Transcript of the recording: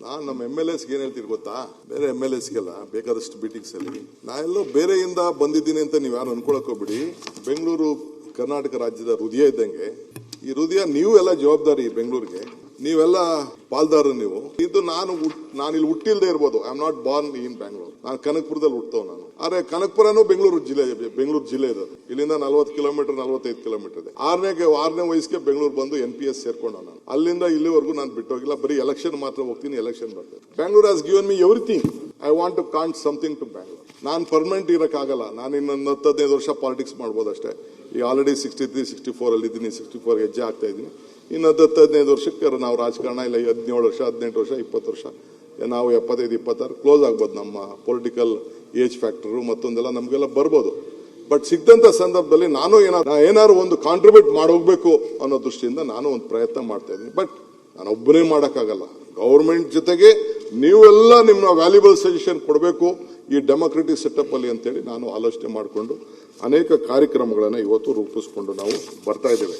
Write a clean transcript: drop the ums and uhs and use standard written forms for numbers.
ನಾನು ನಮ್ಮ MLAಸ್ಗೆ ಏನ್ ಹೇಳ್ತೀನಿ ಗೊತ್ತಾ, ಬೇರೆ MLAಸ್ಗೆಲ್ಲ ಬೇಕಾದಷ್ಟು ಮೀಟಿಂಗ್ಸ್ ಅಲ್ಲಿ ನಾ ಎಲ್ಲೋ ಬೇರೆಯಿಂದ ಬಂದಿದ್ದೀನಿ ಅಂತ ನೀವು ಯಾರು ಅನ್ಕೊಳಕ್ ಹೋಗ್ಬಿಡಿ. ಬೆಂಗಳೂರು ಕರ್ನಾಟಕ ರಾಜ್ಯದ ಹೃದಯ ಇದ್ದಂಗೆ. ಈ ಹೃದಯ ನೀವು ಎಲ್ಲ ಜವಾಬ್ದಾರಿ. ಬೆಂಗಳೂರಿಗೆ ನೀವೆಲ್ಲ ಪಾಲ್ದಾರರು ನೀವು. ಇದು ನಾನು ಇಲ್ಲಿ ಹುಟ್ಟಿಲ್ದೇ ಇರ್ಬೋದು. I am not born in Bangalore. ನಾನು ಕನಕಪುರದಲ್ಲಿ ಹುಟ್ಟವ್ ನಾನು. ಆದ್ರೆ ಕನಕಪುರನೂ ಬೆಂಗಳೂರು ಜಿಲ್ಲೆ ಇದೆ. ಇಲ್ಲಿಂದ 40 ಕಿಲೋಮೀಟರ್ 45 ಕಿಲೋಮೀಟರ್ ಇದೆ. ಆರನೇ ವಯಸ್ಸಿಗೆ ಬೆಂಗಳೂರು ಬಂದು NPS ಸೇರ್ಕೊಂಡ ನಾನು. ಅಲ್ಲಿಂದ ಇಲ್ಲಿವರೆಗೂ ನಾನು ಬಿಟ್ಟೋಗಿಲ್ಲ. ಬರೀ ಎಲೆಕ್ಷನ್ ಮಾತ್ರ ಹೋಗ್ತೀನಿ, ಎಲೆಕ್ಷನ್ ಬರ್ತದೆ. Bangalore has given me everything. I want to can't something to Bangalore. ನಾನು ಪರ್ಮನೆಂಟ್ ಇರಕ್ಕಾಗಲ್ಲ. ನಾನು ಇನ್ನೊಂದು 10-15 ವರ್ಷ ಪಾಲಿಟಿಕ್ಸ್ ಮಾಡ್ಬೋದು ಅಷ್ಟೇ. ಈಗ ಆಲ್ರೆಡಿ 63, 64 ಅಲ್ಲಿ ಇದ್ದೀನಿ. 64 ಹೆಜ್ಜೆ ಆಗ್ತಾ ಇದ್ದೀನಿ. ಇನ್ನು 10-15 ವರ್ಷಕ್ಕೆ ನಾವು ರಾಜಕಾರಣ ಇಲ್ಲ. 17 ವರ್ಷ 18 ವರ್ಷ 20 ವರ್ಷ ನಾವು 75, 26 ಕ್ಲೋಸ್ ಆಗ್ಬೋದು. ನಮ್ಮ ಪೊಲಿಟಿಕಲ್ ಏಜ್ ಫ್ಯಾಕ್ಟರ್ ಮತ್ತೊಂದೆಲ್ಲ ನಮಗೆಲ್ಲ ಬರ್ಬೋದು. ಬಟ್ ಸಿಕ್ಕಂತ ಸಂದರ್ಭದಲ್ಲಿ ನಾನು ಏನಾದ್ರು ಒಂದು ಕಾಂಟ್ರಿಬ್ಯೂಟ್ ಮಾಡೋಗ್ಬೇಕು ಅನ್ನೋ ದೃಷ್ಟಿಯಿಂದ ನಾನು ಒಂದು ಪ್ರಯತ್ನ ಮಾಡ್ತಾ ಇದ್ದೀನಿ. ಬಟ್ ನಾನು ಒಬ್ಬನೇ ಮಾಡೋಕ್ಕಾಗಲ್ಲ. ಗೌರ್ಮೆಂಟ್ ಜೊತೆಗೆ ನೀವೆಲ್ಲ ನಿಮ್ಮ ವ್ಯಾಲ್ಯೂಬಲ್ ಸಜೆಷನ್ ಕೊಡಬೇಕು ಈ ಡೆಮೊಕ್ರೆಟಿಕ್ ಸೆಟಪ್ ಅಲ್ಲಿ ಅಂತೇಳಿ ನಾನು ಆಲೋಚನೆ ಮಾಡಿಕೊಂಡು ಅನೇಕ ಕಾರ್ಯಕ್ರಮಗಳನ್ನು ಇವತ್ತು ರೂಪಿಸ್ಕೊಂಡು ನಾವು ಬರ್ತಾ ಇದ್ದೇವೆ.